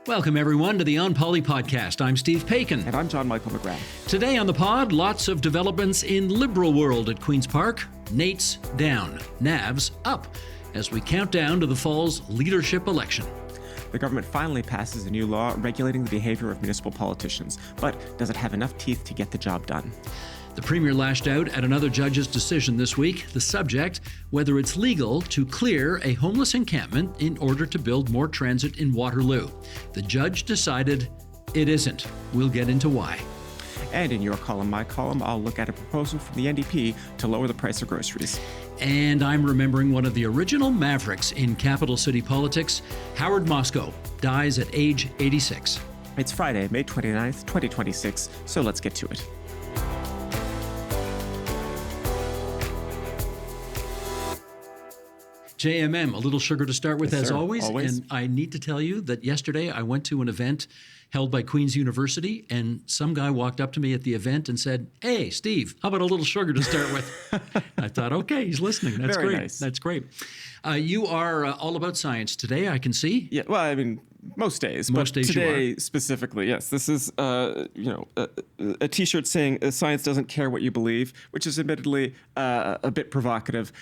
Welcome, everyone, to the On Poly podcast. I'm Steve Paikin. And I'm John Michael McGrath. Today on the pod, lots of developments in liberal world at Queen's Park. Nate's down, Nav's up, as we count down to the fall's leadership election. The government finally passes a new law regulating the behavior of municipal politicians, but does it have enough teeth to get the job done? The Premier lashed out at another judge's decision this week. The subject, whether it's legal to clear a homeless encampment in order to build more transit in Waterloo. The judge decided it isn't. We'll get into why. And in your column, my column, I'll look at a proposal from the NDP to lower the price of groceries. And I'm remembering one of the original mavericks in capital city politics. Howard Moscoe dies at age 86. It's Friday, May 29th, 2026, so let's get to it. JMM, a little sugar to start with, Yes, as sir. always. Always. And I need to tell you that yesterday I went to an event held by Queen's University, and some guy walked up to me at the event and said, "Hey, Steve, how about a little sugar to start with?" I thought, okay, he's listening. That's Very great. nice. That's great. You are all about science today, I can see. Yeah, well, I mean, most days. Most but days you today specifically, yes. This is, a T-shirt saying "Science doesn't care what you believe," which is admittedly a bit provocative.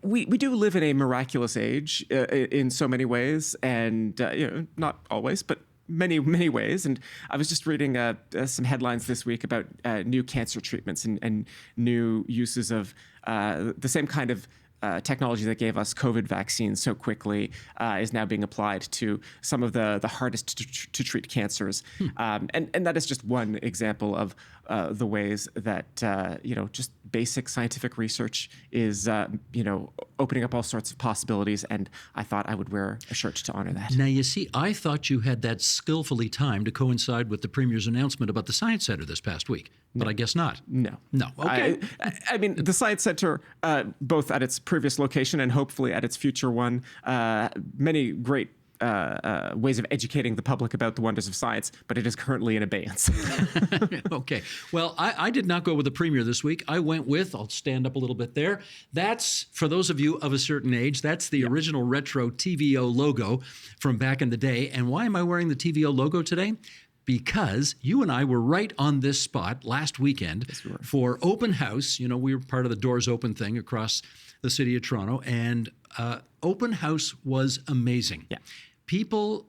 We do live in a miraculous age in so many ways, and not always, but many ways. And I was just reading some headlines this week about new cancer treatments and new uses of the same kind of technology that gave us COVID vaccines so quickly is now being applied to some of the hardest to treat cancers. And that is just one example of the ways that, just basic scientific research is, opening up all sorts of possibilities. And I thought I would wear a shirt to honor that. Now, you see, I thought you had that skillfully timed to coincide with the Premier's announcement about the Science Centre this past week, but I guess not. No. Okay. I mean, the Science Centre, both at its previous location and hopefully at its future one, many great ways of educating the public about the wonders of science, but it is currently in abeyance. Okay. Well, I did not go with the Premier this week. I went with, I'll stand up a little bit there. That's, for those of you of a certain age, that's the original retro TVO logo from back in the day. And why am I wearing the TVO logo today? Because you and I were right on this spot last weekend for open house. You know, we were part of the Doors Open thing across the city of Toronto, and open house was amazing. Yeah. People,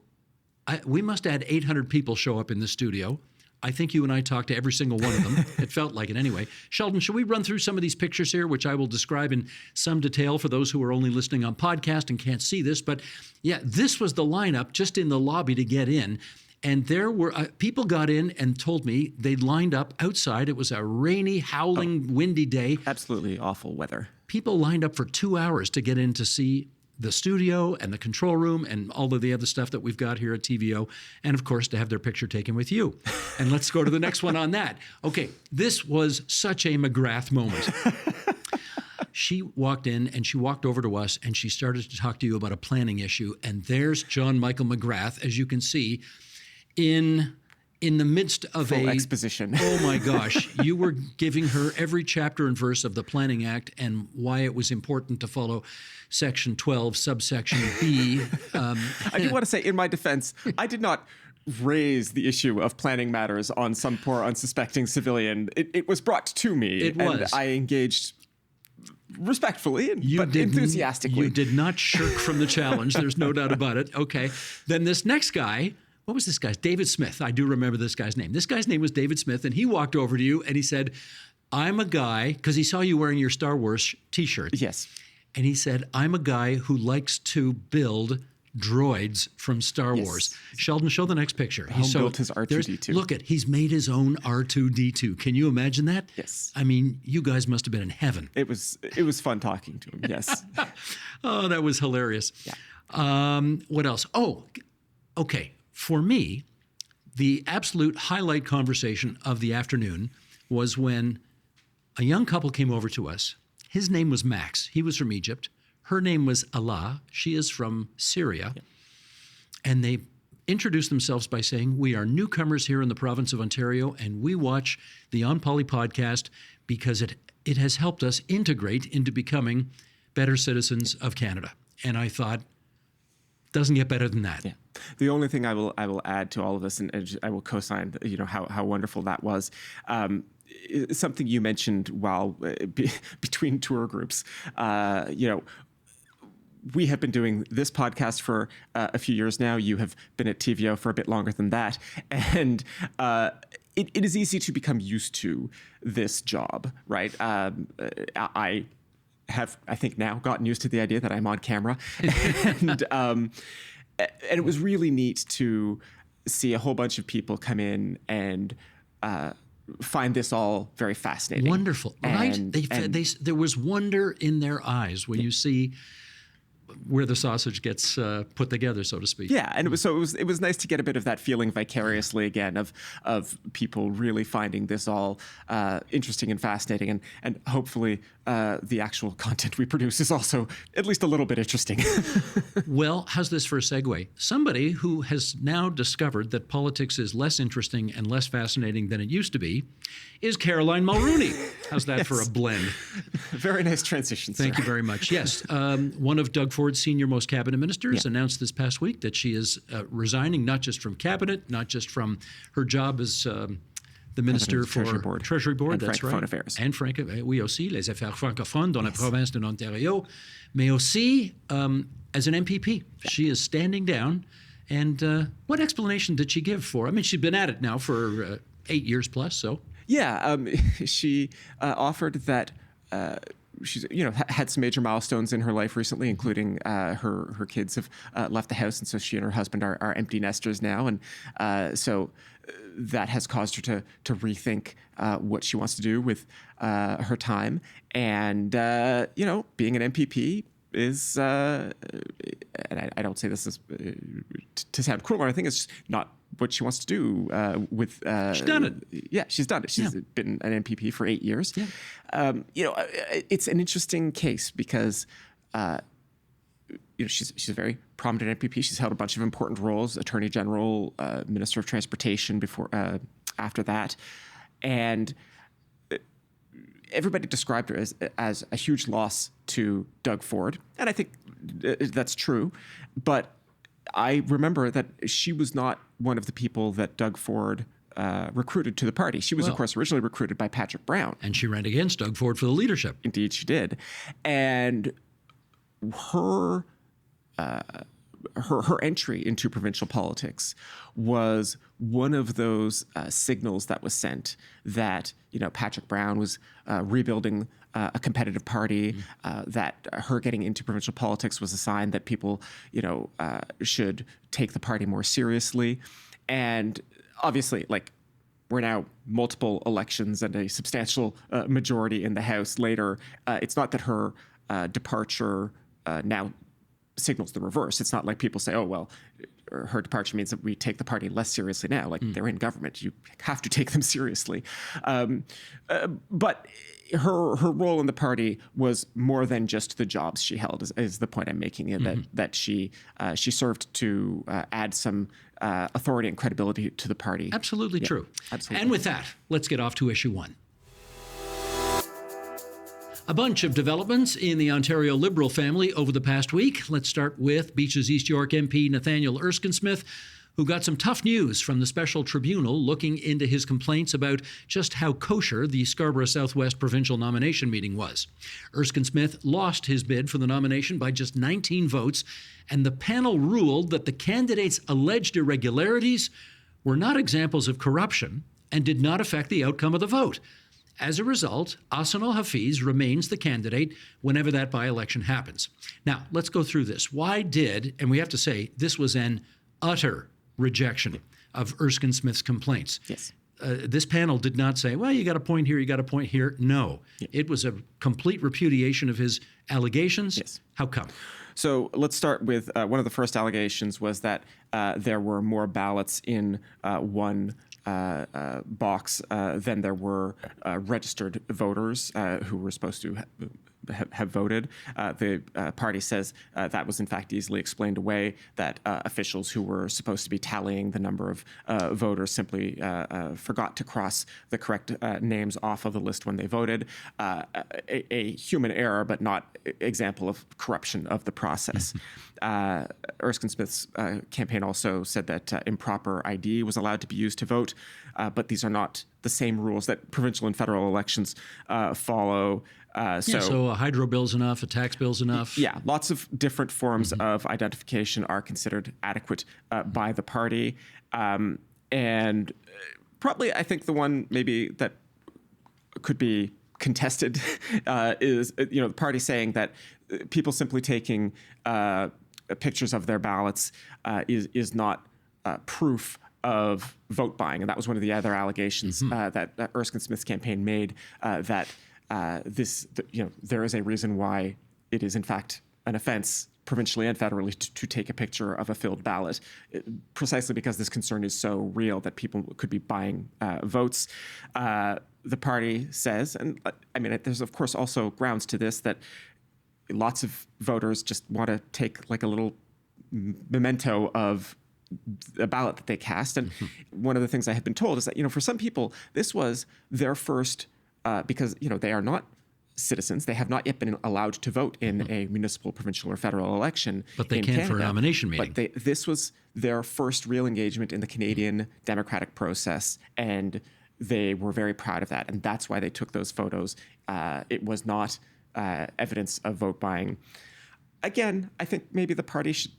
we must have had 800 people show up in the studio. I think you and I talked to every single one of them. It felt like it anyway. Sheldon, should we run through some of these pictures here, which I will describe in some detail for those who are only listening on podcast and can't see this? But yeah, this was the lineup just in the lobby to get in. And there were people got in and told me they'd lined up outside. It was a rainy, howling, windy day. Absolutely awful weather. People lined up for 2 hours to get in to see the studio and the control room and all of the other stuff that we've got here at TVO. And of course, to have their picture taken with you. And let's go to the next one on that. Okay, this was such a McGrath moment. She walked in and she walked over to us and she started to talk to you about a planning issue. And there's John Michael McGrath, as you can see, in the midst of Full exposition. Oh my gosh, you were giving her every chapter and verse of the Planning Act and why it was important to follow Section 12, subsection B. I do want to say, in my defense, I did not raise the issue of planning matters on some poor unsuspecting civilian. It was brought to me. It was. And I engaged respectfully, but enthusiastically. You did not shirk from the challenge. There's no doubt about it. Okay. Then this next guy, what was this guy's? David Smith. I do remember this guy's name. This guy's name was David Smith, and he walked over to you and he said, I'm a guy, because he saw you wearing your Star Wars t-shirt. Yes. And he said, I'm a guy who likes to build droids from Star Wars. Sheldon, show the next picture. He built his R2-D2. Look he's made his own R2-D2. Can you imagine that? Yes. I mean, you guys must have been in heaven. It was fun talking to him, yes. Oh, that was hilarious. Yeah. What else? Oh, okay. For me, the absolute highlight conversation of the afternoon was when a young couple came over to us. His name was Max. He was from Egypt. Her name was Allah. She is from Syria. Yeah. And they introduced themselves by saying, we are newcomers here in the province of Ontario, and we watch the On Poly podcast because it has helped us integrate into becoming better citizens of Canada. And I thought, Doesn't get better than that. Yeah. The only thing I will add to all of this, and I will co-sign, how wonderful that was. Something you mentioned while between tour groups, we have been doing this podcast for a few years now. You have been at TVO for a bit longer than that. And it is easy to become used to this job, right? I have, I think now, gotten used to the idea that I'm on camera. And it was really neat to see a whole bunch of people come in and find this all very fascinating. Wonderful, right? There was wonder in their eyes when you see where the sausage gets put together, so to speak. Yeah, and it was nice to get a bit of that feeling vicariously again of people really finding this all interesting and fascinating, and hopefully the actual content we produce is also at least a little bit interesting. Well, how's this for a segue? Somebody who has now discovered that politics is less interesting and less fascinating than it used to be is Caroline Mulroney. How's that Yes. for a blend? Very nice transition, sir. Thank you very much. Yes, one of Doug Ford's senior-most cabinet ministers announced this past week that she is resigning, not just from cabinet, not just from her job as the minister for Treasury Board, and that's Francophone right. Affairs. And oui aussi, les affaires francophones dans la province de l'Ontario, mais aussi as an MPP. She is standing down. And what explanation did she give for? I mean, she's been at it now for 8 years plus, so. Yeah, she offered that she's had some major milestones in her life recently, including her kids have left the house, and so she and her husband are empty nesters now, and so that has caused her to rethink what she wants to do with her time, and being an MPP is, and I don't say this as to sound cruel or anything, it's just not what she wants to do with. She's done it. Yeah, she's done it. She's been an MPP for 8 years. Yeah. It's an interesting case because she's a very prominent MPP. She's held a bunch of important roles: Attorney General, Minister of Transportation. After that, and everybody described her as a huge loss to Doug Ford, and I think that's true. But I remember that she was not one of the people that Doug Ford recruited to the party. She was, of course, originally recruited by Patrick Brown. And she ran against Doug Ford for the leadership. Indeed, she did. And her entry into provincial politics was one of those signals that was sent that Patrick Brown was rebuilding a competitive party, that her getting into provincial politics was a sign that people should take the party more seriously. And obviously, we're now multiple elections and a substantial majority in the House later. It's not that her departure now signals the reverse. It's not like people say, oh, well, her departure means that we take the party less seriously now. They're in government. You have to take them seriously. But her role in the party was more than just the jobs she held, is the point I'm making, that she served to add some authority and credibility to the party. Absolutely true. Absolutely. And with that, let's get off to issue one. A bunch of developments in the Ontario Liberal family over the past week. Let's start with Beach's East York MP Nathaniel Erskine-Smith, who got some tough news from the special tribunal looking into his complaints about just how kosher the Scarborough Southwest provincial nomination meeting was. Erskine-Smith lost his bid for the nomination by just 19 votes, and the panel ruled that the candidate's alleged irregularities were not examples of corruption and did not affect the outcome of the vote. As a result, Ahsan Hafiz remains the candidate whenever that by-election happens. Now, let's go through this. Why did, and we have to say, this was an utter rejection of Erskine-Smith's complaints. Yes. This panel did not say, well, you got a point here, you got a point here. No. Yeah. It was a complete repudiation of his allegations. Yes. How come? So let's start with one of the first allegations was that there were more ballots in one box than there were registered voters who were supposed to have voted. The party says that was in fact easily explained away, that officials who were supposed to be tallying the number of voters simply forgot to cross the correct names off of the list when they voted. A human error, but not example of corruption of the process. Erskine-Smith's campaign also said that improper ID was allowed to be used to vote, but these are not the same rules that provincial and federal elections follow. So a hydro bill's enough, a tax bill's enough. Yeah, lots of different forms of identification are considered adequate by the party. And probably, I think the one maybe that could be contested is, the party saying that people simply taking pictures of their ballots is not proof of vote buying. And that was one of the other allegations that Erskine-Smith's campaign made, that there is a reason why it is in fact an offense provincially and federally to take a picture of a filled ballot, precisely because this concern is so real that people could be buying votes. The party says, and I mean, there's of course also grounds to this, that lots of voters just want to take like a little memento of a ballot that they cast. And one of the things I have been told is that, for some people, this was their first, because, they are not citizens. They have not yet been allowed to vote in a municipal, provincial, or federal election. But they can Canada. for a nomination meeting. But this was their first real engagement in the Canadian democratic process, and they were very proud of that. And that's why they took those photos. It was not evidence of vote buying. Again, I think maybe the party should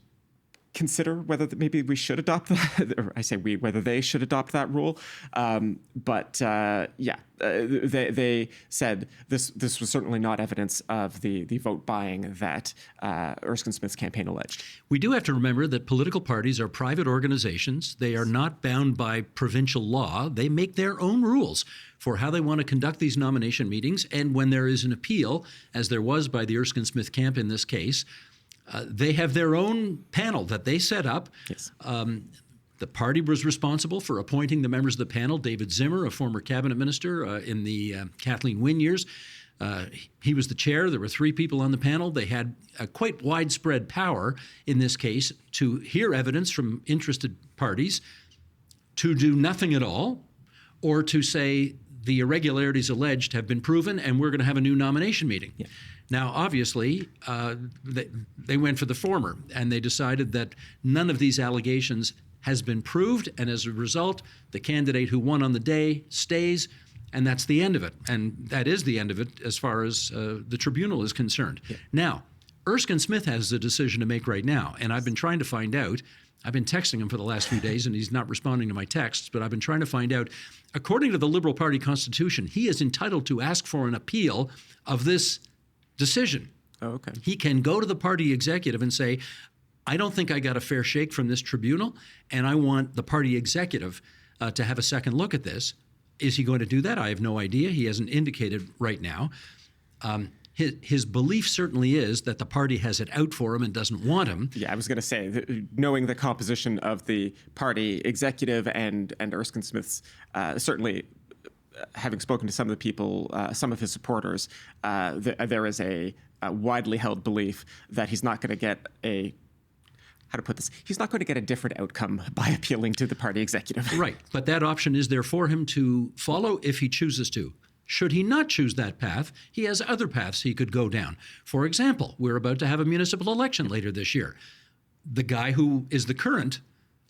consider whether maybe we should adopt that. Or I say we, whether they should adopt that rule. They said this was certainly not evidence of the vote buying that Erskine-Smith's campaign alleged. We do have to remember that political parties are private organizations. They are not bound by provincial law. They make their own rules for how they want to conduct these nomination meetings. And when there is an appeal, as there was by the Erskine-Smith camp in this case, they have their own panel that they set up. Yes. The party was responsible for appointing the members of the panel. David Zimmer, a former cabinet minister in the Kathleen Wynne years, he was the chair. There were 3 people on the panel. They had quite widespread power in this case to hear evidence from interested parties, to do nothing at all, or to say the irregularities alleged have been proven and we're going to have a new nomination meeting. Yeah. Now, obviously, they went for the former, and they decided that none of these allegations has been proved, and as a result, the candidate who won on the day stays, and that's the end of it. And that is the end of it as far as the tribunal is concerned. Yeah. Now, Erskine-Smith has a decision to make right now, and I've been trying to find out. I've been texting him for the last few days, and he's not responding to my texts, but I've been trying to find out. According to the Liberal Party Constitution, he is entitled to ask for an appeal of this decision. Oh, okay. He can go to the party executive and say, I don't think I got a fair shake from this tribunal, and I want the party executive to have a second look at this. Is he going to do that? I have no idea. He hasn't indicated right now. His belief certainly is that the party has it out for him and doesn't want him. Yeah, I was going to say, knowing the composition of the party executive and Erskine-Smith's, certainly having spoken to some of the people, some of his supporters, there is a widely held belief that he's not going to get he's not going to get a different outcome by appealing to the party executive. Right, but that option is there for him to follow if he chooses to. Should he not choose that path, he has other paths he could go down. For example, we're about to have a municipal election later this year. The guy who is the current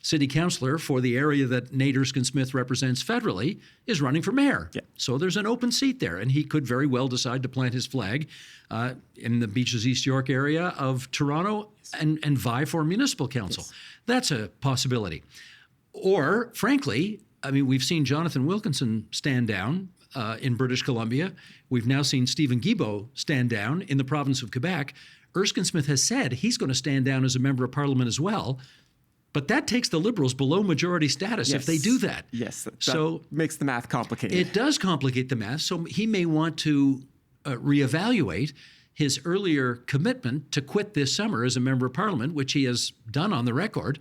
city councillor for the area that Nate Erskine-Smith represents federally is running for mayor. Yeah. So there's an open seat there, and he could very well decide to plant his flag in the Beaches East York area of Toronto and vie for municipal council. Yes. That's a possibility. Or, frankly, I mean, we've seen Jonathan Wilkinson stand down in British Columbia. We've now seen Stephen Guilbeault stand down in the province of Quebec. Erskine-Smith has said he's going to stand down as a member of parliament as well. But that takes the Liberals below majority status if they do that. Yes, that makes the math complicated. It does complicate the math. So he may want to reevaluate his earlier commitment to quit this summer as a member of parliament, which he has done on the record.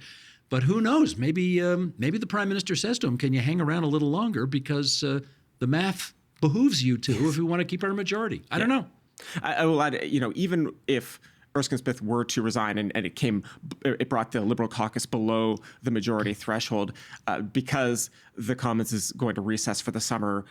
But who knows? Maybe the Prime Minister says to him, can you hang around a little longer because the math behooves you to if we want to keep our majority. I don't know. I will add, even if Erskine-Smith were to resign and it brought the Liberal caucus below the majority threshold because the Commons is going to recess for the summer,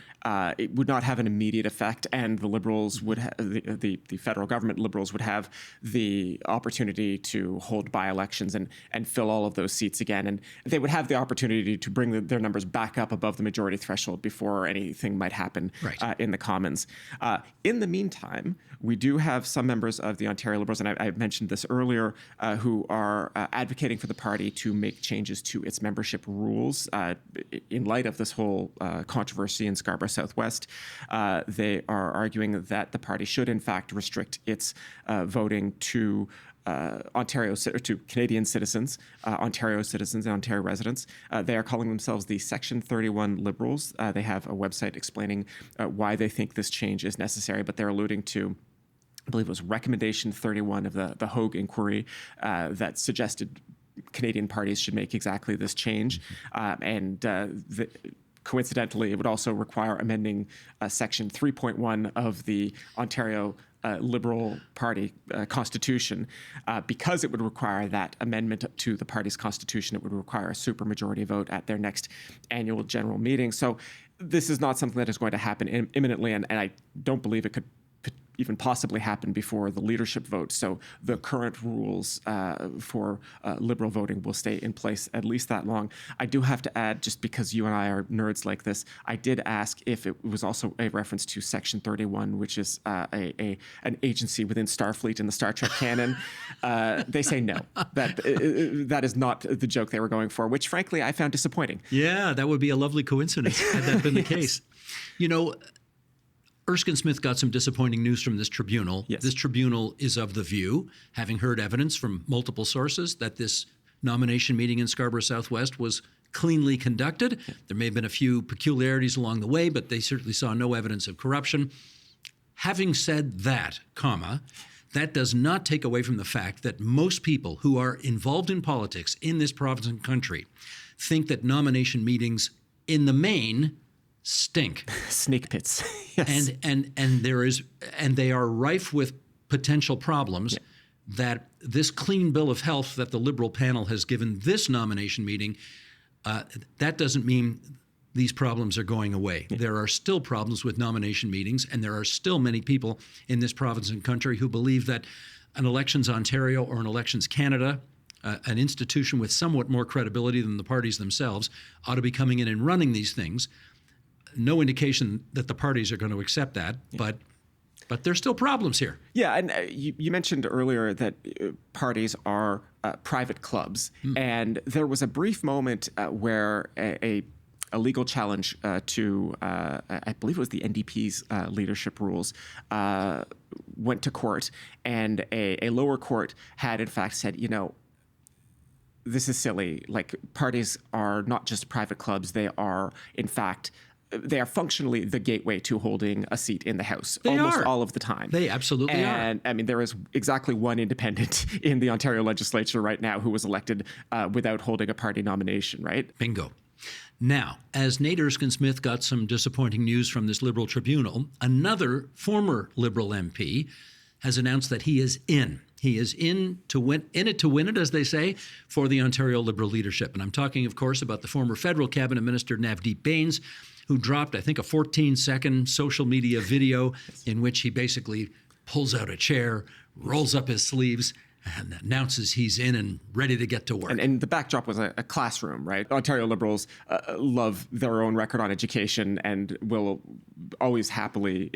it would not have an immediate effect, and the Liberals would the federal government Liberals would have the opportunity to hold by-elections and fill all of those seats again, and they would have the opportunity to bring their numbers back up above the majority threshold before anything might happen in the Commons. In the meantime, we do have some members of the Ontario Liberals, and I mentioned this earlier, who are advocating for the party to make changes to its membership rules in light of this whole controversy in Scarborough Southwest. They are arguing that the party should, in fact, restrict its voting to to Canadian citizens, Ontario citizens and Ontario residents. They are calling themselves the Section 31 Liberals. They have a website explaining why they think this change is necessary, but they're alluding to, I believe it was Recommendation 31 of the Hogue Inquiry that suggested Canadian parties should make exactly this change. Coincidentally, it would also require amending Section 3.1 of the Ontario Liberal Party constitution. Because it would require that amendment to the party's constitution, it would require a supermajority vote at their next annual general meeting. So this is not something that is going to happen imminently, and I don't believe it could even possibly happen before the leadership vote. So the current rules for Liberal voting will stay in place at least that long. I do have to add, just because you and I are nerds like this, I did ask if it was also a reference to Section 31, which is an agency within Starfleet in the Star Trek canon. They say no. That is not the joke they were going for, which frankly I found disappointing. Yeah, that would be a lovely coincidence had that been the case. You know, Erskine-Smith got some disappointing news from this tribunal. Yes. This tribunal is of the view, having heard evidence from multiple sources, that this nomination meeting in Scarborough Southwest was cleanly conducted. Yeah. There may have been a few peculiarities along the way, but they certainly saw no evidence of corruption. Having said that, that does not take away from the fact that most people who are involved in politics in this province and country think that nomination meetings in the main stink. Snake pits. Yes. And they are rife with potential problems that this clean bill of health that the Liberal panel has given this nomination meeting, that doesn't mean these problems are going away. Yeah. There are still problems with nomination meetings, and there are still many people in this province and country who believe that an Elections Ontario or an Elections Canada, an institution with somewhat more credibility than the parties themselves, ought to be coming in and running these things. No indication that the parties are going to accept that, but there's still problems here. Yeah, and you mentioned earlier that parties are private clubs, and there was a brief moment where a legal challenge to, I believe it was the NDP's leadership rules, went to court, and a lower court had in fact said, this is silly. Like, parties are not just private clubs; they are, in fact, they are functionally the gateway to holding a seat in the House almost all of the time. They absolutely are. And I mean, there is exactly one independent in the Ontario legislature right now who was elected without holding a party nomination, right? Bingo. Now, as Nate Erskine-Smith got some disappointing news from this Liberal tribunal, another former Liberal MP has announced that he is in. He is in it to win it, as they say, for the Ontario Liberal leadership. And I'm talking, of course, about the former federal cabinet minister, Navdeep Bains, who dropped, I think, a 14-second social media video in which he basically pulls out a chair, rolls up his sleeves, and announces he's in and ready to get to work. And the backdrop was a classroom, right? Ontario Liberals love their own record on education and will always happily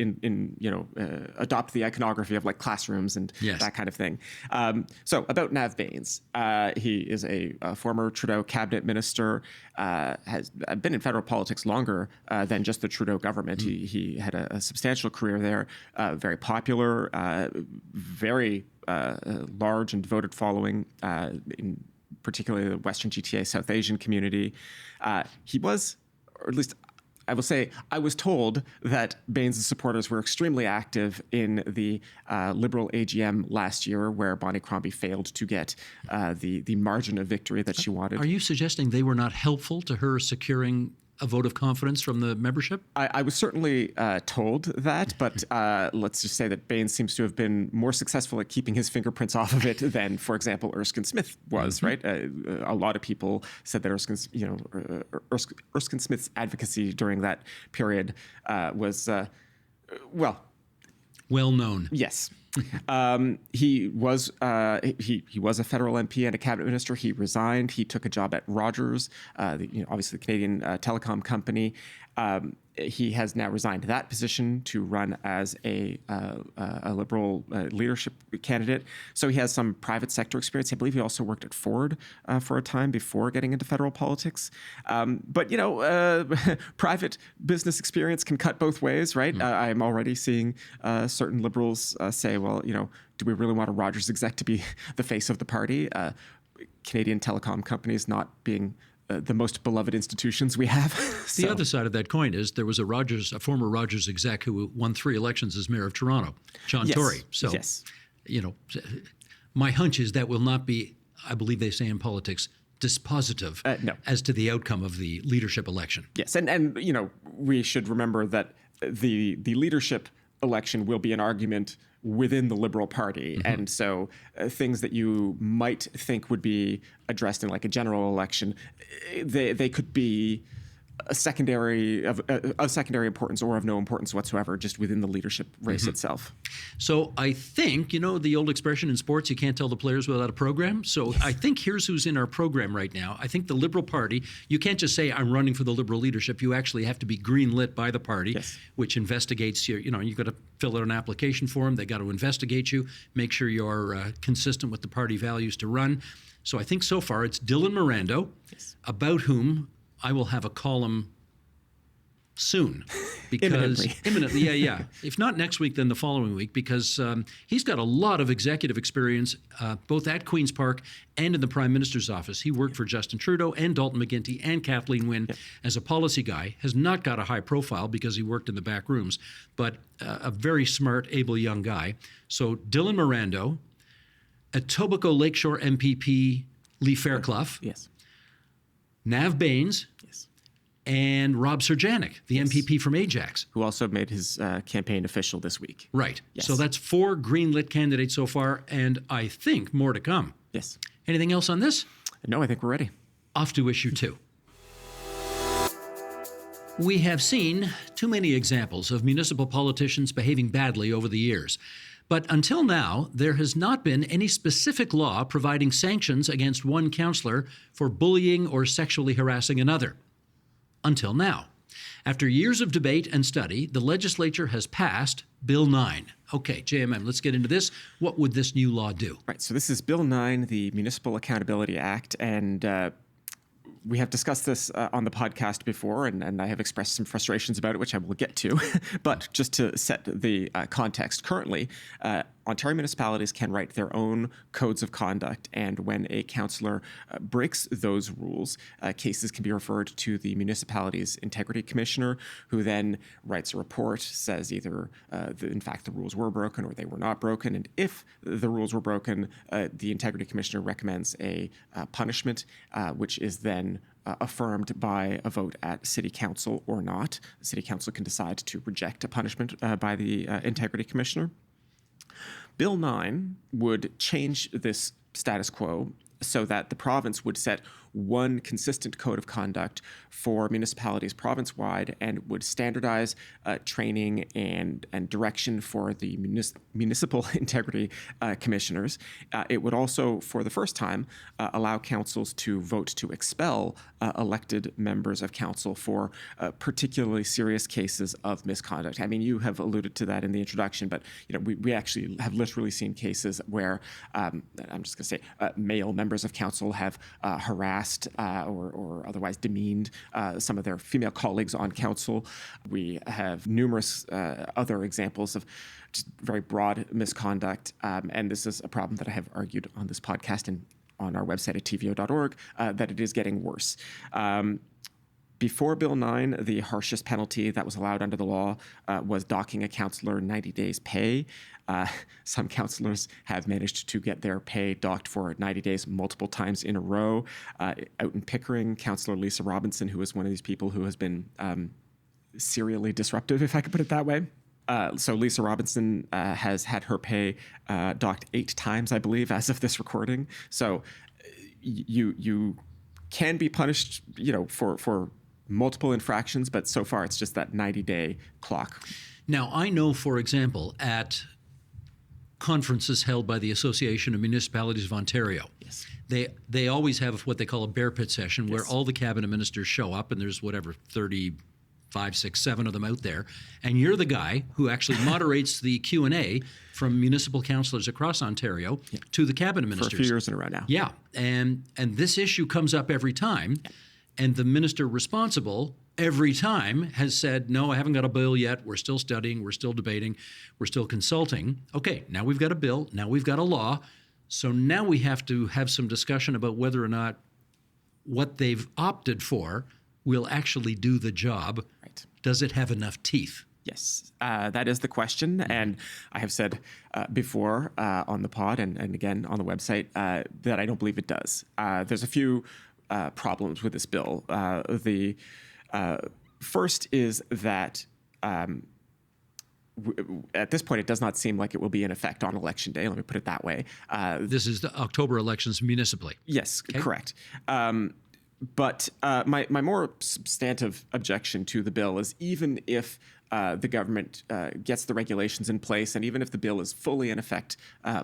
adopt the iconography of like classrooms and that kind of thing. So about Nav Bains, he is a former Trudeau cabinet minister, has been in federal politics longer than just the Trudeau government. He had a substantial career there, very popular, very large and devoted following in particularly the Western GTA South Asian community. He was, or at least I will say, I was told that Bains' supporters were extremely active in the Liberal AGM last year, where Bonnie Crombie failed to get the margin of victory that she wanted. Are you suggesting they were not helpful to her securing a vote of confidence from the membership? I was certainly told that, but let's just say that Baines seems to have been more successful at keeping his fingerprints off of it than, for example, Erskine-Smith was, right? A lot of people said that Erskine-Smith's advocacy during that period was, well known. Yes. He was a federal MP and a cabinet minister. He resigned. He took a job at Rogers, obviously the Canadian telecom company. He has now resigned that position to run as a Liberal leadership candidate. So he has some private sector experience. I believe he also worked at Ford for a time before getting into federal politics. But private business experience can cut both ways, right? I'm already seeing certain Liberals say, well, do we really want a Rogers exec to be the face of the party? Canadian telecom companies not being the most beloved institutions we have. The other side of that coin is there was a former Rogers exec who won 3 elections as mayor of Toronto, John Tory. So, my hunch is that will not be, I believe they say in politics, dispositive as to the outcome of the leadership election. Yes, and we should remember that the leadership election will be an argument within the Liberal Party. And so things that you might think would be addressed in like a general election, they could be a secondary importance or of no importance whatsoever just within the leadership race itself. So I think, the old expression in sports, you can't tell the players without a program. So I think here's who's in our program right now. I think the Liberal Party, you can't just say I'm running for the Liberal leadership. You actually have to be green-lit by the party, which investigates you've got to fill out an application form. They got to investigate you, make sure you're consistent with the party values to run. So I think so far it's Dylan Mirando, about whom I will have a column soon, because imminently, If not next week, then the following week, because he's got a lot of executive experience, both at Queen's Park and in the Prime Minister's office. He worked for Justin Trudeau and Dalton McGuinty and Kathleen Wynne as a policy guy. Has not got a high profile because he worked in the back rooms, but a very smart, able young guy. So Dylan Mirando, Etobicoke Lakeshore MPP Lee Fairclough. Nav Baines, and Rob Serjanik, the MPP from Ajax. Who also made his campaign official this week. Right. So that's 4 green-lit candidates so far, and I think more to come. Yes. Anything else on this? No, I think we're ready. Off to issue 2. We have seen too many examples of municipal politicians behaving badly over the years. But until now, there has not been any specific law providing sanctions against one councillor for bullying or sexually harassing another. Until now. After years of debate and study, the legislature has passed Bill 9. Okay, JMM, let's get into this. What would this new law do? Right, so this is Bill 9, the Municipal Accountability Act, and we have discussed this on the podcast before, and I have expressed some frustrations about it, which I will get to. But just to set the context, currently, Ontario municipalities can write their own codes of conduct, and when a councillor breaks those rules, cases can be referred to the municipality's integrity commissioner, who then writes a report, says either, in fact, the rules were broken or they were not broken, and if the rules were broken, the integrity commissioner recommends a punishment, which is then affirmed by a vote at City Council or not. The City Council can decide to reject a punishment by the integrity commissioner. Bill 9 would change this status quo so that the province would set one consistent code of conduct for municipalities province-wide and would standardize training and direction for the municipal integrity commissioners. It would also, for the first time, allow councils to vote to expel elected members of council for particularly serious cases of misconduct. I mean, you have alluded to that in the introduction, but we actually have literally seen cases where, I'm just going to say, male members of council have harassed or otherwise demeaned some of their female colleagues on council. We have numerous other examples of just very broad misconduct, and this is a problem that I have argued on this podcast and on our website at tvo.org, that it is getting worse. Before Bill 9, the harshest penalty that was allowed under the law was docking a councillor 90 days' pay. Some councillors have managed to get their pay docked for 90 days multiple times in a row. Out in Pickering, Councillor Lisa Robinson, who is one of these people who has been serially disruptive, if I could put it that way. So Lisa Robinson has had her pay docked 8 times, I believe, as of this recording. So you can be punished, for multiple infractions, but so far it's just that 90-day clock. Now, I know, for example, at conferences held by the Association of Municipalities of Ontario, Yes. they always have what they call a bear pit session where Yes. all the cabinet ministers show up, and there's 35, 6, 7 of them out there, and you're the guy who actually moderates the Q&A from municipal councillors across Ontario to the cabinet ministers. For a few years in a row now. Yeah, and this issue comes up every time, and the minister responsible every time has said, no, I haven't got a bill yet. We're still studying. We're still debating. We're still consulting. Okay, now we've got a bill. Now we've got a law. So now we have to have some discussion about whether or not what they've opted for will actually do the job. Right. Does it have enough teeth? Yes, that is the question. And I have said before on the pod and again on the website that I don't believe it does. There's a few problems with this bill. The first is that at this point, it does not seem like it will be in effect on Election Day. Let me put it that way. This is the October elections municipally. Yes, correct. But my more substantive objection to the bill is even if the government gets the regulations in place, and even if the bill is fully in effect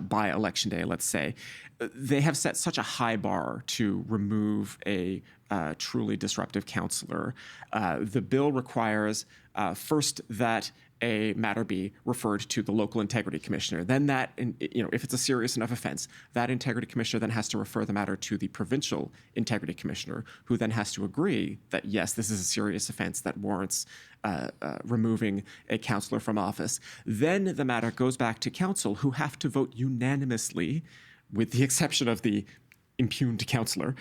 by Election Day, let's say, they have set such a high bar to remove a truly disruptive councillor. The bill requires first that a matter be referred to the local integrity commissioner. Then that, if it's a serious enough offense, that integrity commissioner then has to refer the matter to the provincial integrity commissioner, who then has to agree that, yes, this is a serious offense that warrants removing a councillor from office. Then the matter goes back to council, who have to vote unanimously, with the exception of the impugned councillor.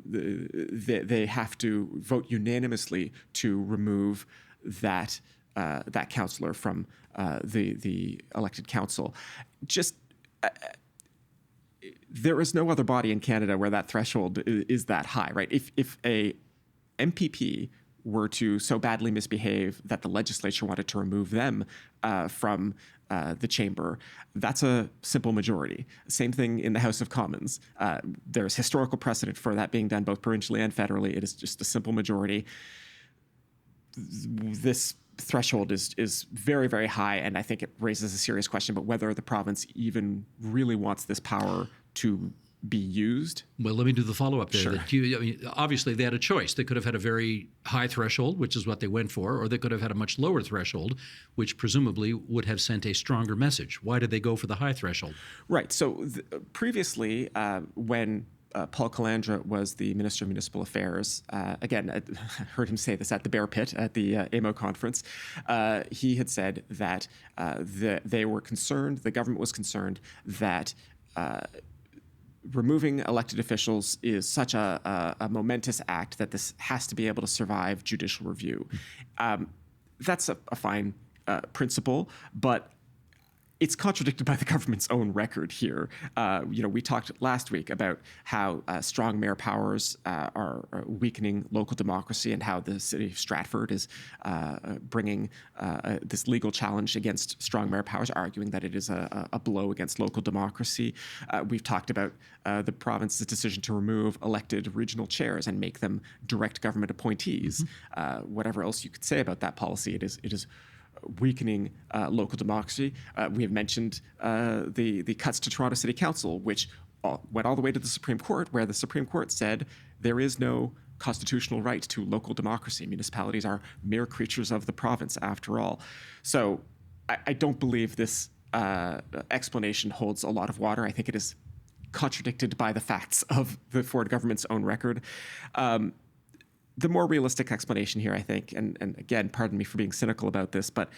They have to vote unanimously to remove that councillor from the elected council. There is no other body in Canada where that threshold is that high, right? If a MPP were to so badly misbehave that the legislature wanted to remove them from the chamber, that's a simple majority. Same thing in the House of Commons. There's historical precedent for that being done both provincially and federally. It is just a simple majority. This threshold is very, very high, and I think it raises a serious question about whether the province even really wants this power to be used. Well, let me do the follow-up there. Sure. Obviously, they had a choice. They could have had a very high threshold, which is what they went for, or they could have had a much lower threshold, which presumably would have sent a stronger message. Why did they go for the high threshold? Right. So previously, when Paul Calandra was the Minister of Municipal Affairs. Again, I heard him say this at the Bear Pit at the AMO conference. He had said that they were concerned, the government was concerned that removing elected officials is such a momentous act that this has to be able to survive judicial review. That's a fine principle, but it's contradicted by the government's own record here. We talked last week about how strong mayor powers are weakening local democracy, and how the city of Stratford is bringing this legal challenge against strong mayor powers, arguing that it is a blow against local democracy. We've talked about the province's decision to remove elected regional chairs and make them direct government appointees. Whatever else you could say about that policy, it is weakening local democracy. We have mentioned the cuts to Toronto City Council, which went all the way to the Supreme Court, where the Supreme Court said there is no constitutional right to local democracy. Municipalities are mere creatures of the province, after all. So I don't believe this explanation holds a lot of water. I think it is contradicted by the facts of the Ford government's own record. The more realistic explanation here, I think, and again, pardon me for being cynical about this, but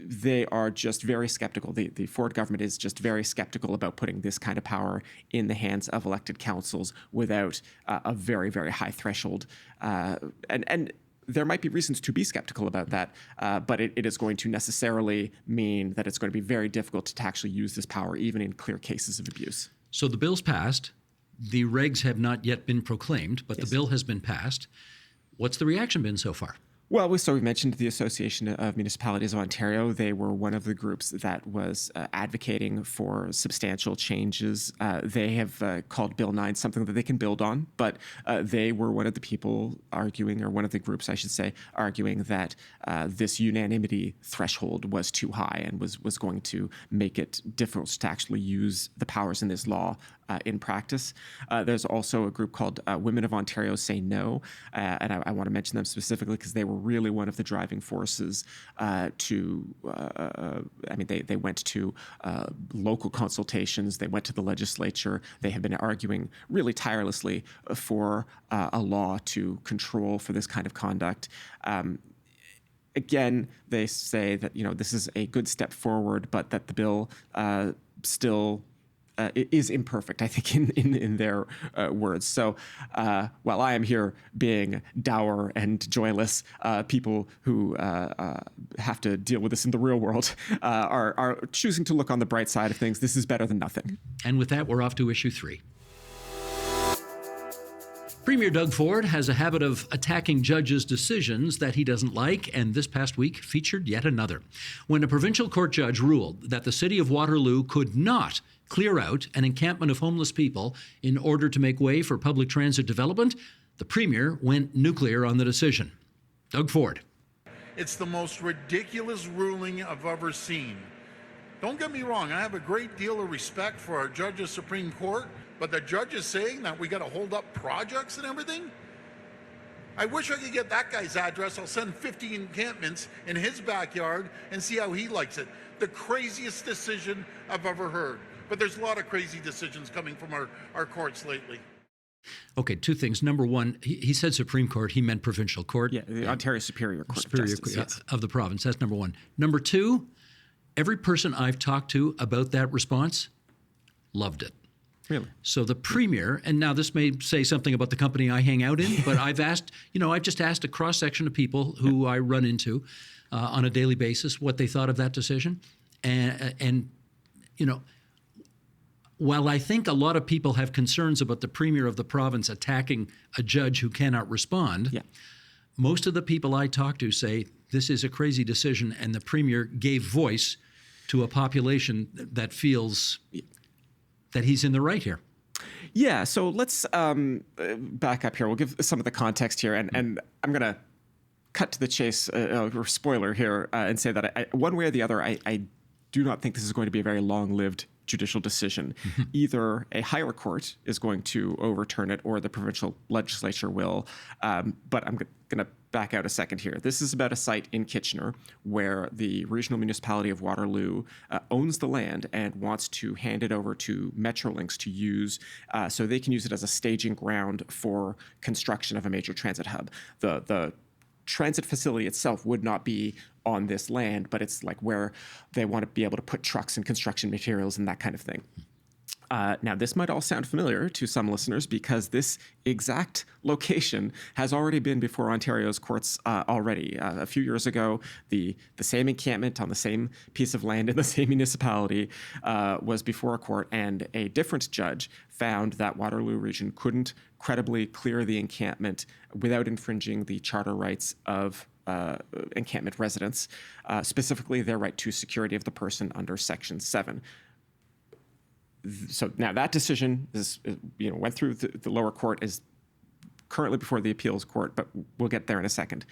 they are just very skeptical. The Ford government is just very skeptical about putting this kind of power in the hands of elected councils without a very, very high threshold. And there might be reasons to be skeptical about that, but it is going to necessarily mean that it's going to be very difficult to actually use this power, even in clear cases of abuse. So the bill's passed. The regs have not yet been proclaimed, but the bill has been passed. What's the reaction been so far? Well, we mentioned the Association of Municipalities of Ontario. They were one of the groups that was advocating for substantial changes. They have called Bill 9 something that they can build on, but they were one of the people arguing, or one of the groups, I should say, arguing that this unanimity threshold was too high and was going to make it difficult to actually use the powers in this law in practice. There's also a group called Women of Ontario Say No, and I want to mention them specifically because they were really one of the driving forces they went to local consultations, they went to the legislature, they have been arguing really tirelessly for a law to control for this kind of conduct. Again, they say that this is a good step forward, but that the bill still is imperfect, I think, in their words. So while I am here being dour and joyless, people who have to deal with this in the real world are choosing to look on the bright side of things. This is better than nothing. And with that, we're off to issue 3. Premier Doug Ford has a habit of attacking judges' decisions that he doesn't like, and this past week featured yet another. When a provincial court judge ruled that the city of Waterloo could not clear out an encampment of homeless people in order to make way for public transit development, the Premier went nuclear on the decision. Doug Ford. It's the most ridiculous ruling I've ever seen. Don't get me wrong, I have a great deal of respect for our judges, Supreme Court, but the judge is saying that we got to hold up projects and everything? I wish I could get that guy's address. I'll send 50 encampments in his backyard and see how he likes it. The craziest decision I've ever heard. But there's a lot of crazy decisions coming from our courts lately. Okay, 2 things. Number one, he said Supreme Court. He meant provincial court. Yeah, the Ontario Superior Court of Justice, yes. Of the province. That's number one. Number 2, every person I've talked to about that response loved it. Really? So the Premier, and now this may say something about the company I hang out in, but I've just asked a cross-section of people who I run into on a daily basis what they thought of that decision. And while I think a lot of people have concerns about the Premier of the province attacking a judge who cannot respond, most of the people I talk to say this is a crazy decision, and the Premier gave voice to a population that feels that he's in the right here. Yeah, so let's back up here. We'll give some of the context here, and I'm going to cut to the chase, or spoiler here, and say that one way or the other, I do not think this is going to be a very long-lived judicial decision. Either a higher court is going to overturn it or the provincial legislature will. But I'm going to back out a second here. This is about a site in Kitchener where the regional municipality of Waterloo owns the land and wants to hand it over to Metrolinx to use so they can use it as a staging ground for construction of a major transit hub. The transit facility itself would not be on this land, but it's like where they want to be able to put trucks and construction materials and that kind of thing. Now, this might all sound familiar to some listeners because this exact location has already been before Ontario's courts already. A few years ago, the same encampment on the same piece of land in the same municipality was before a court, and a different judge found that Waterloo Region couldn't credibly clear the encampment without infringing the charter rights of encampment residents, specifically their right to security of the person under Section 7. So now that decision went through the lower court, is currently before the appeals court, but we'll get there in a second.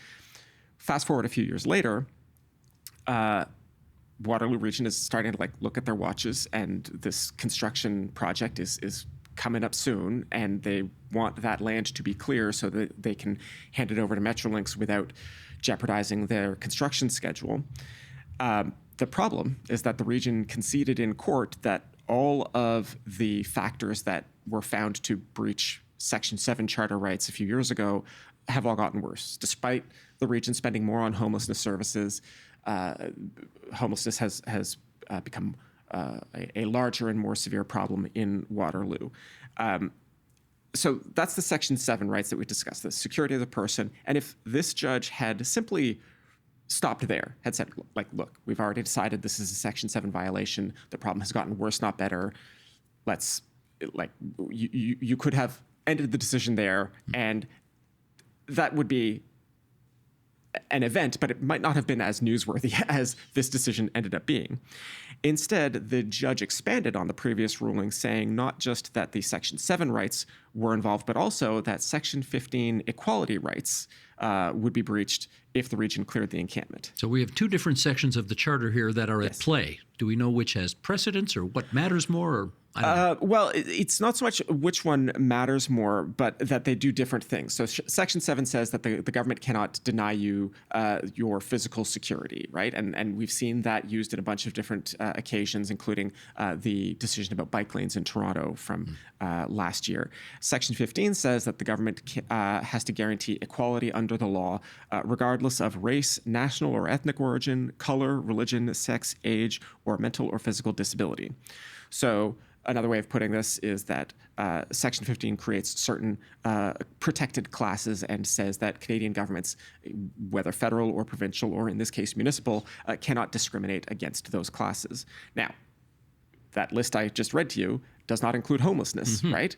Fast forward a few years later, Waterloo Region is starting to look at their watches, and this construction project is coming up soon, and they want that land to be clear so that they can hand it over to Metrolinx without jeopardizing their construction schedule. The problem is that the region conceded in court that all of the factors that were found to breach Section 7 charter rights a few years ago have all gotten worse. Despite the region spending more on homelessness services, homelessness has become a larger and more severe problem in Waterloo. So that's the Section 7 rights that we discussed, the security of the person. And if this judge had simply stopped there, had said, like, look, we've already decided this is a Section 7 violation. The problem has gotten worse, not better. You could have ended the decision there, and that would be an event, but it might not have been as newsworthy as this decision ended up being. Instead, the judge expanded on the previous ruling, saying not just that the Section 7 rights were involved, but also that Section 15 equality rights would be breached if the region cleared the encampment. So we have two different sections of the charter here that are at play. Do we know which has precedence or what matters more? Or I don't know. Well, it's not so much which one matters more, but that they do different things. So Section 7 says that the government cannot deny you your physical security, right? And we've seen that used in a bunch of different occasions, including the decision about bike lanes in Toronto from last year. Section 15 says that the government has to guarantee equality under the law, regardless of race, national or ethnic origin, color, religion, sex, age, or mental or physical disability. So another way of putting this is that Section 15 creates certain protected classes and says that Canadian governments, whether federal or provincial, or in this case municipal, cannot discriminate against those classes. Now, that list I just read to you does not include homelessness, right?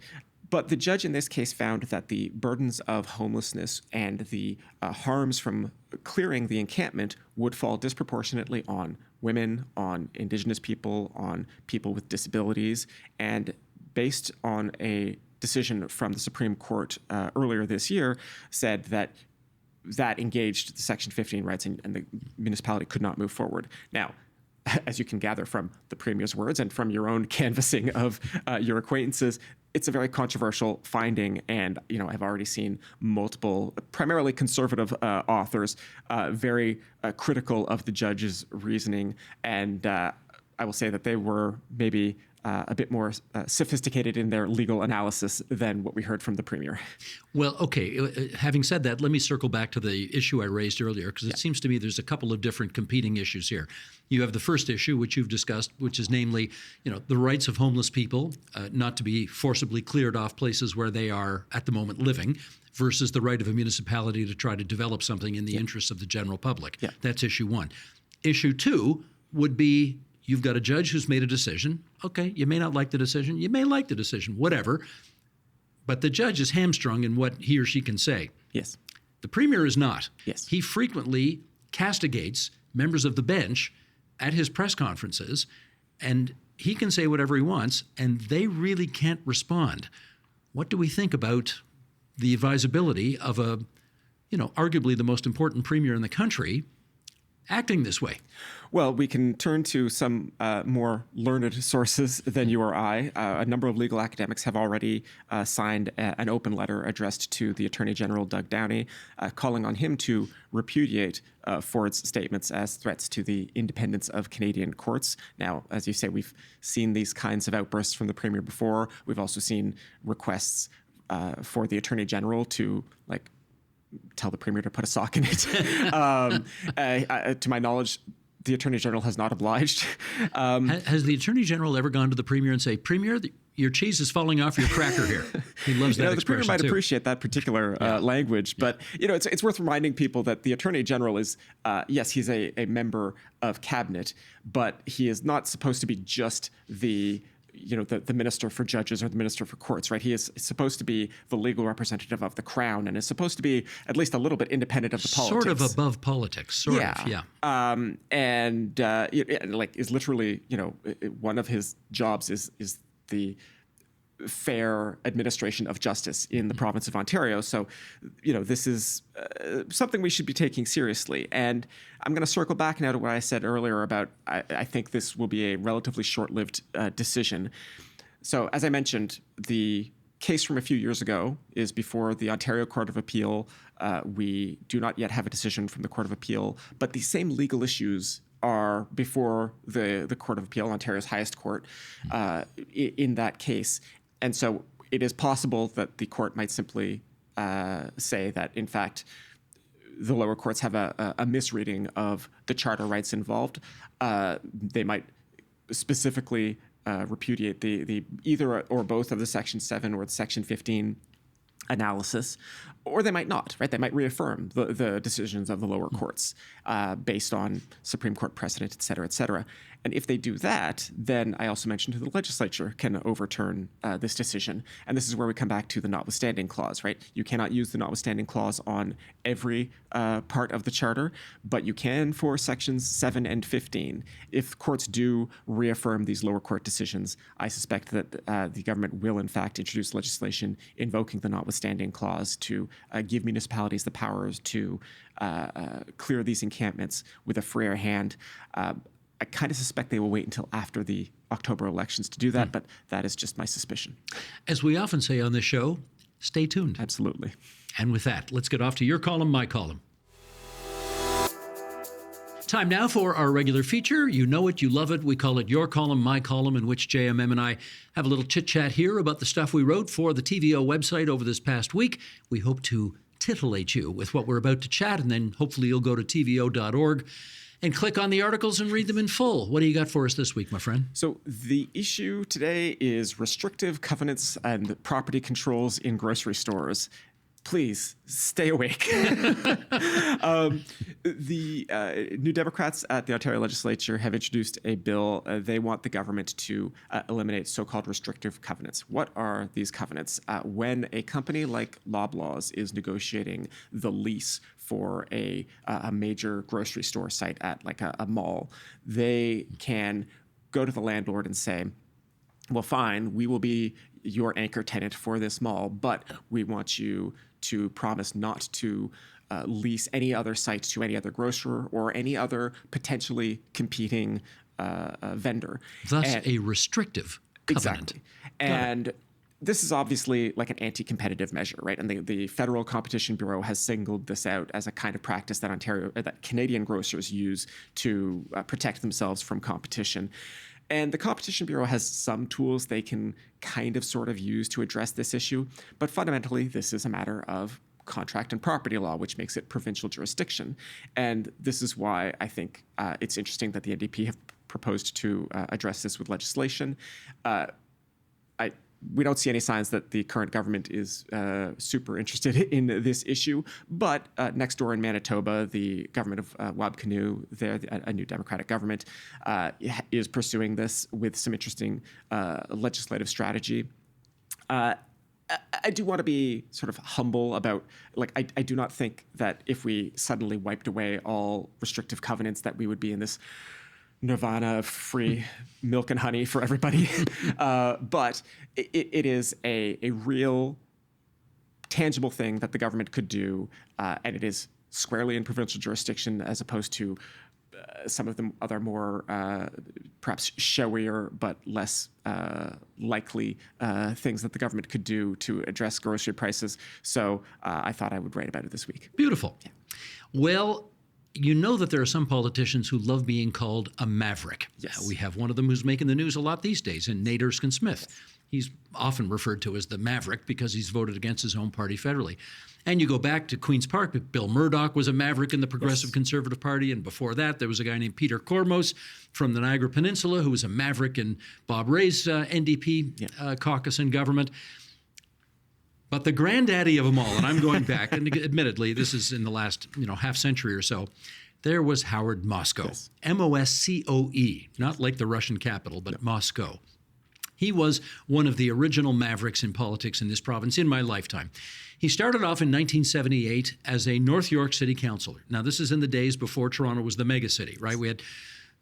But the judge in this case found that the burdens of homelessness and the harms from clearing the encampment would fall disproportionately on women, on Indigenous people, on people with disabilities. And based on a decision from the Supreme Court earlier this year, said that engaged the Section 15 rights and the municipality could not move forward. Now, as you can gather from the Premier's words and from your own canvassing of your acquaintances, it's a very controversial finding, and I've already seen multiple, primarily conservative authors, very critical of the judge's reasoning, and I will say that they were maybe a bit more sophisticated in their legal analysis than what we heard from the Premier. Well, okay. Having said that, let me circle back to the issue I raised earlier, because it seems to me there's a couple of different competing issues here. You have the first issue, which you've discussed, which is namely, the rights of homeless people not to be forcibly cleared off places where they are at the moment living, versus the right of a municipality to try to develop something in the interests of the general public. Yeah. That's issue one. Issue two would be, you've got a judge who's made a decision. Okay, you may not like the decision. You may like the decision, whatever. But the judge is hamstrung in what he or she can say. Yes. The Premier is not. Yes. He frequently castigates members of the bench at his press conferences, and he can say whatever he wants, and they really can't respond. What do we think about the advisability of arguably the most important Premier in the country acting this way? Well, we can turn to some more learned sources than you or I. A number of legal academics have already signed an open letter addressed to the Attorney General, Doug Downey, calling on him to repudiate Ford's statements as threats to the independence of Canadian courts. Now, as you say, we've seen these kinds of outbursts from the Premier before. We've also seen requests for the Attorney General to, tell the Premier to put a sock in it. To my knowledge, the Attorney General has not obliged. Has the Attorney General ever gone to the Premier and say, Premier, your cheese is falling off your cracker here? He loves that expression, the Premier might too. appreciate that particular language, but it's worth reminding people that the Attorney General is, yes, he's a member of Cabinet, but he is not supposed to be just the Minister for Judges or the Minister for Courts, right? He is supposed to be the legal representative of the Crown and is supposed to be at least a little bit independent of the politics. Sort of above politics, sort of, yeah. And is literally, one of his jobs is the fair administration of justice in the province of Ontario. So, this is something we should be taking seriously. And I'm going to circle back now to what I said earlier about I think this will be a relatively short-lived decision. So, as I mentioned, the case from a few years ago is before the Ontario Court of Appeal. We do not yet have a decision from the Court of Appeal, but the same legal issues are before the Court of Appeal, Ontario's highest court, in that case. And so it is possible that the court might simply say that, in fact, the lower courts have a misreading of the charter rights involved, they might specifically repudiate the either or both of the Section 7 or the Section 15 analysis, or they might not, right? They might reaffirm the decisions of the lower courts based on Supreme Court precedent, et cetera, et cetera. And if they do that, then I also mentioned the legislature can overturn this decision. And this is where we come back to the notwithstanding clause, right? You cannot use the notwithstanding clause on every part of the charter, but you can for sections 7 and 15. If courts do reaffirm these lower court decisions, I suspect that the government will in fact introduce legislation invoking the notwithstanding clause to give municipalities the powers to clear these encampments with a freer hand. I kind of suspect they will wait until after the October elections to do that, but that is just my suspicion. As we often say on this show, stay tuned. Absolutely. And with that, let's get off to your column, my column. Time now for our regular feature. You know it, you love it. We call it Your Column, My Column, in which JMM and I have a little chit-chat here about the stuff we wrote for the TVO website over this past week. We hope to titillate you with what we're about to chat, and then hopefully you'll go to tvo.org and click on the articles and read them in full. What do you got for us this week, my friend? So the issue today is restrictive covenants and property controls in grocery stores. Please stay awake. The New Democrats at the Ontario Legislature have introduced a bill. They want the government to eliminate so-called restrictive covenants. What are these covenants? When a company like Loblaws is negotiating the lease for a major grocery store site at like a mall, they can go to the landlord and say, well, fine, we will be your anchor tenant for this mall, but we want you to promise not to lease any other sites to any other grocer or any other potentially competing vendor. Thus, a restrictive covenant. Exactly. And this is obviously like an anti-competitive measure, right? And the Federal Competition Bureau has singled this out as a kind of practice that Canadian grocers use to protect themselves from competition. And the Competition Bureau has some tools they can kind of sort of use to address this issue. But fundamentally, this is a matter of contract and property law, which makes it provincial jurisdiction. And this is why I think it's interesting that the NDP have proposed to address this with legislation. We don't see any signs that the current government is super interested in this issue. But next door in Manitoba, the government of Wab Kinew, there, a new Democratic government, is pursuing this with some interesting legislative strategy. I do want to be sort of humble about, like, I do not think that if we suddenly wiped away all restrictive covenants that we would be in this nirvana of free milk and honey for everybody. But it is a real tangible thing that the government could do, and it is squarely in provincial jurisdiction as opposed to some of the other more perhaps showier but less likely things that the government could do to address grocery prices. So I thought I would write about it this week. Beautiful. Yeah. Well, you know that there are some politicians who love being called a maverick. Yes. We have one of them who's making the news a lot these days, and Nate Erskine-Smith. He's often referred to as the maverick because he's voted against his own party federally. And you go back to Queen's Park, Bill Murdoch was a maverick in the Progressive Conservative Party, and before that there was a guy named Peter Kormos from the Niagara Peninsula who was a maverick in Bob Rae's NDP caucus and government. But the granddaddy of them all, and I'm going back, and admittedly, this is in the last half century or so, there was Howard Moscoe, Yes. Moscoe, not like the Russian capital, but Moscow. He was one of the original mavericks in politics in this province in my lifetime. He started off in 1978 as a North York City councillor. Now, this is in the days before Toronto was the megacity, right? We had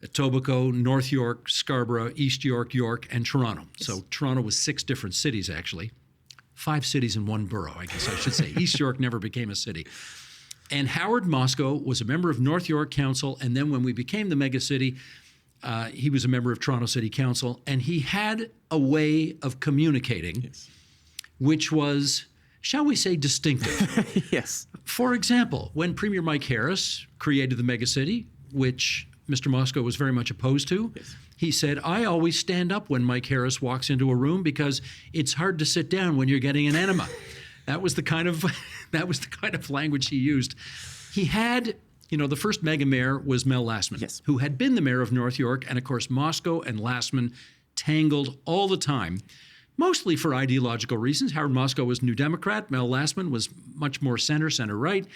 Etobicoke, North York, Scarborough, East York, York, and Toronto. Yes. So Toronto was 6 different cities, actually. 5 cities in one borough, I guess I should say. East York never became a city. And Howard Moscoe was a member of North York Council, and then when we became the megacity, he was a member of Toronto City Council, and he had a way of communicating, Yes. which was, shall we say, distinctive. Yes. For example, when Premier Mike Harris created the megacity, which Mr. Moscow was very much opposed to, Yes. he said, I always stand up when Mike Harris walks into a room because it's hard to sit down when you're getting an enema. That was the kind of language he used. He had, the first mega mayor was Mel Lastman, Yes. who had been the mayor of North York, and of course Moscow and Lastman tangled all the time, mostly for ideological reasons. Howard Moscow was New Democrat. Mel Lastman was much more center-right.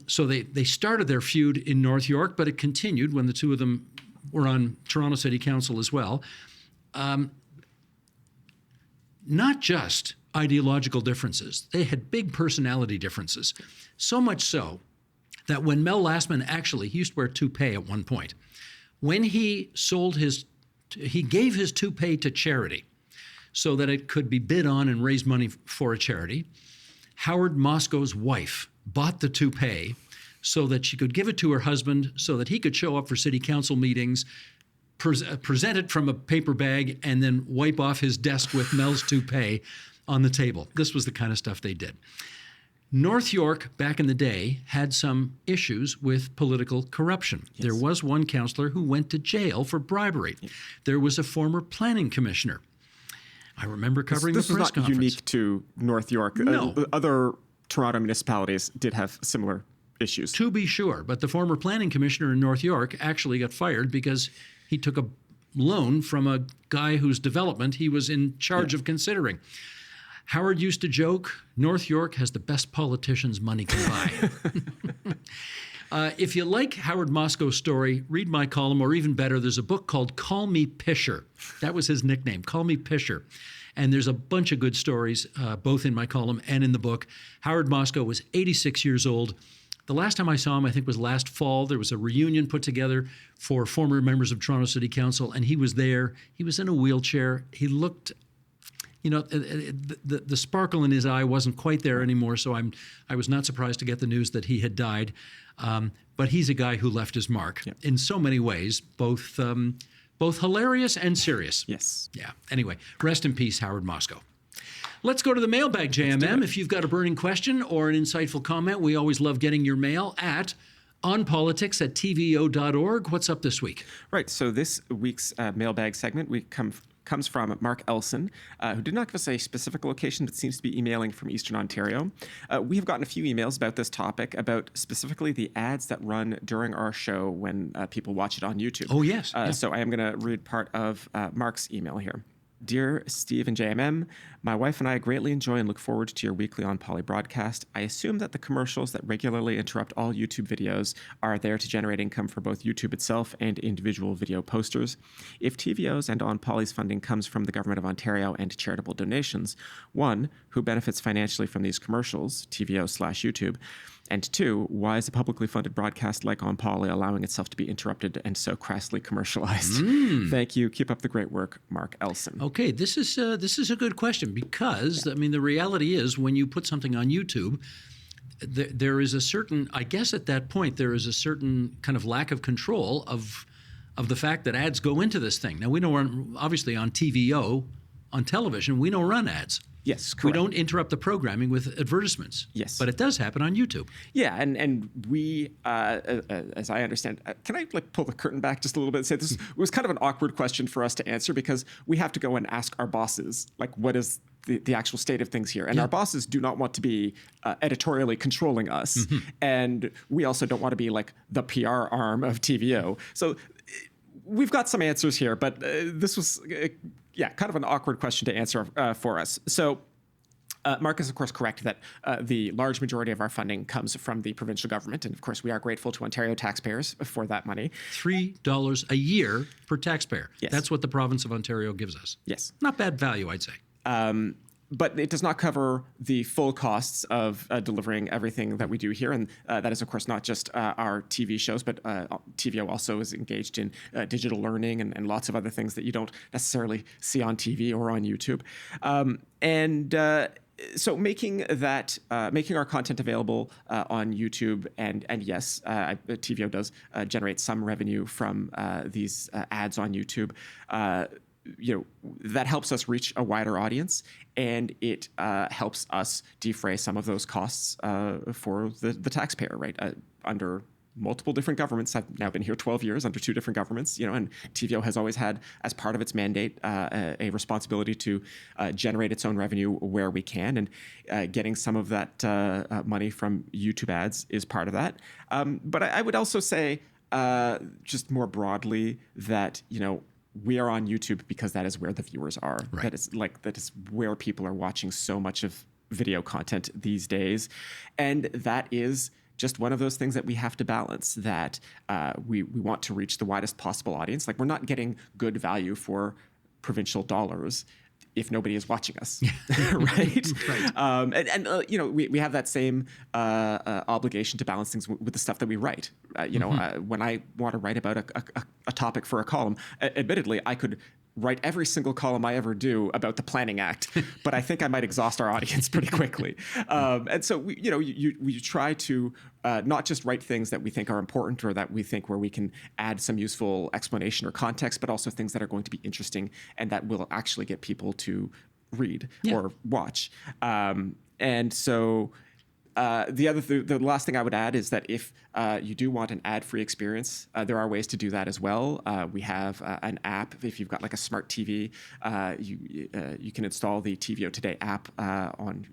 So they started their feud in North York, but it continued when the two of them were on Toronto City Council as well. Not just ideological differences. They had big personality differences. So much so that when Mel Lastman he used to wear toupee at one point. When he gave his toupee to charity so that it could be bid on and raise money for a charity. Howard Moscow's wife bought the toupee so that she could give it to her husband so that he could show up for city council meetings, present it from a paper bag, and then wipe off his desk with Mel's toupee on the table. This was the kind of stuff they did. North York, back in the day, had some issues with political corruption. Yes. There was one councillor who went to jail for bribery. Yes. There was a former planning commissioner. I remember covering the press conference. This is not unique to North York. No. Other Toronto municipalities did have similar issues. To be sure, but the former planning commissioner in North York actually got fired because he took a loan from a guy whose development he was in charge of considering. Howard used to joke, North York has the best politicians money can buy. If you like Howard Moscow's story, read my column, or even better, there's a book called Call Me Pisher. That was his nickname, Call Me Pisher. And there's a bunch of good stories, both in my column and in the book. Howard Moscow was 86 years old. The last time I saw him, I think, was last fall. There was a reunion put together for former members of Toronto City Council, and he was there. He was in a wheelchair. He looked... the sparkle in his eye wasn't quite there anymore, so I was not surprised to get the news that he had died. But he's a guy who left his mark in so many ways, both hilarious and serious. Yes. Yeah. Anyway, rest in peace, Howard Moscow. Let's go to the mailbag, JMM. If you've got a burning question or an insightful comment, we always love getting your mail at onpolitics@tvo.org. What's up this week? Right. So this week's mailbag segment comes from Mark Elson, who did not give us a specific location, but seems to be emailing from Eastern Ontario. We have gotten a few emails about this topic, about specifically the ads that run during our show when people watch it on YouTube. Oh, yes. So I am going to read part of Mark's email here. Dear Steve and JMM, my wife and I greatly enjoy and look forward to your weekly On Poly broadcast. I assume that the commercials that regularly interrupt all YouTube videos are there to generate income for both YouTube itself and individual video posters. If TVO's and On Poly's funding comes from the Government of Ontario and charitable donations, one, who benefits financially from these commercials, TVO/YouTube, and two, why is a publicly funded broadcast like On Poly allowing itself to be interrupted and so crassly commercialized? Thank you. Keep up the great work, Mark Elson. Okay, this is a good question because, I mean, the reality is when you put something on YouTube, there is a certain, I guess at that point, there is a certain kind of lack of control of the fact that ads go into this thing. Now, we don't run, obviously on TVO, on television, we don't run ads. Yes, correct. We don't interrupt the programming with advertisements. Yes. But it does happen on YouTube. Yeah, and we, as I understand, can I pull the curtain back just a little bit and say this was kind of an awkward question for us to answer because we have to go and ask our bosses, what is the actual state of things here? And our bosses do not want to be editorially controlling us. Mm-hmm. And we also don't want to be the PR arm of TVO. So we've got some answers here, but this was... kind of an awkward question to answer for us. So Mark is, of course, correct that the large majority of our funding comes from the provincial government. And, of course, we are grateful to Ontario taxpayers for that money. $3 a year per taxpayer. Yes. That's what the province of Ontario gives us. Yes. Not bad value, I'd say. But it does not cover the full costs of delivering everything that we do here. And that is, of course, not just our TV shows, but TVO also is engaged in digital learning and lots of other things that you don't necessarily see on TV or on YouTube. So making our content available on YouTube, and yes, TVO does generate some revenue from these ads on YouTube. That helps us reach a wider audience, and it helps us defray some of those costs for the taxpayer, right? Under multiple different governments. I've now been here 12 years under 2 different governments, and TVO has always had, as part of its mandate, a responsibility to generate its own revenue where we can, and getting some of that money from YouTube ads is part of that. But I would also say, just more broadly, that we are on YouTube because that is where the viewers are. Right. That is where people are watching so much of video content these days, and that is just one of those things that we have to balance, that we want to reach the widest possible audience. Like, we're not getting good value for provincial dollars if nobody is watching us, right? Right. We have that same obligation to balance things with the stuff that we write. When I want to write about a topic for a column, admittedly, I could write every single column I ever do about the Planning Act, but I think I might exhaust our audience pretty quickly. And so we try to not just write things that we think are important or that we think where we can add some useful explanation or context, but also things that are going to be interesting and that will actually get people to read or watch. And so the last thing I would add is that if you do want an ad-free experience, there are ways to do that as well. We have an app. If you've got like a smart TV, you can install the TVO Today app on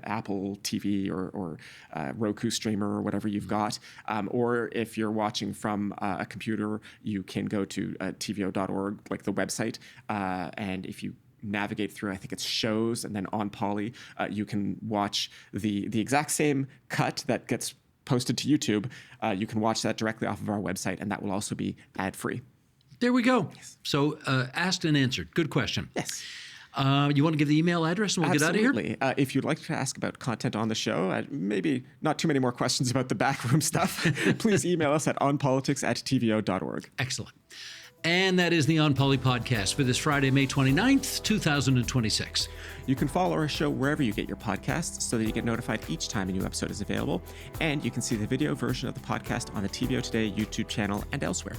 Apple TV or Roku streamer or whatever you've got. Or if you're watching from a computer, you can go to tvo.org, like the website, and if you navigate through, I think it's shows, and then on Poly, you can watch the exact same cut that gets posted to YouTube. You can watch that directly off of our website, and that will also be ad-free. There we go. Yes. So asked and answered. Good question. Yes. You want to give the email address and we'll Absolutely. get out of here? If you'd like to ask about content on the show, maybe not too many more questions about the backroom stuff, please email us at onpolitics@tvo.org. Excellent. And that is the On Poly podcast for this Friday, May 29th, 2026. You can follow our show wherever you get your podcasts so that you get notified each time a new episode is available. And you can see the video version of the podcast on the TVO Today YouTube channel and elsewhere.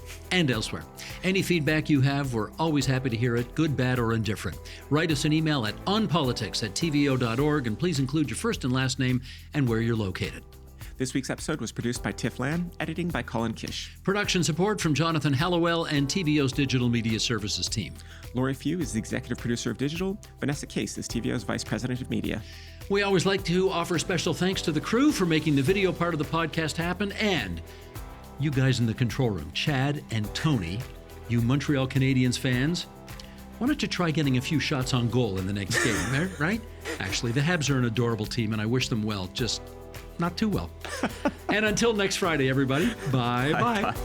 Any feedback you have, we're always happy to hear it, good, bad, or indifferent. Write us an email at onpolitics@tvo.org, and please include your first and last name and where you're located. This week's episode was produced by Tiff Lamb, editing by Colin Kish. Production support from Jonathan Hallowell and TVO's Digital Media Services team. Lori Few is the executive producer of Digital. Vanessa Case is TVO's vice president of media. We always like to offer special thanks to the crew for making the video part of the podcast happen, and you guys in the control room, Chad and Tony, you Montreal Canadiens fans. Why don't you try getting a few shots on goal in the next game, right? Actually, the Habs are an adorable team, and I wish them well, just not too well. And until next Friday, everybody, bye-bye. Bye.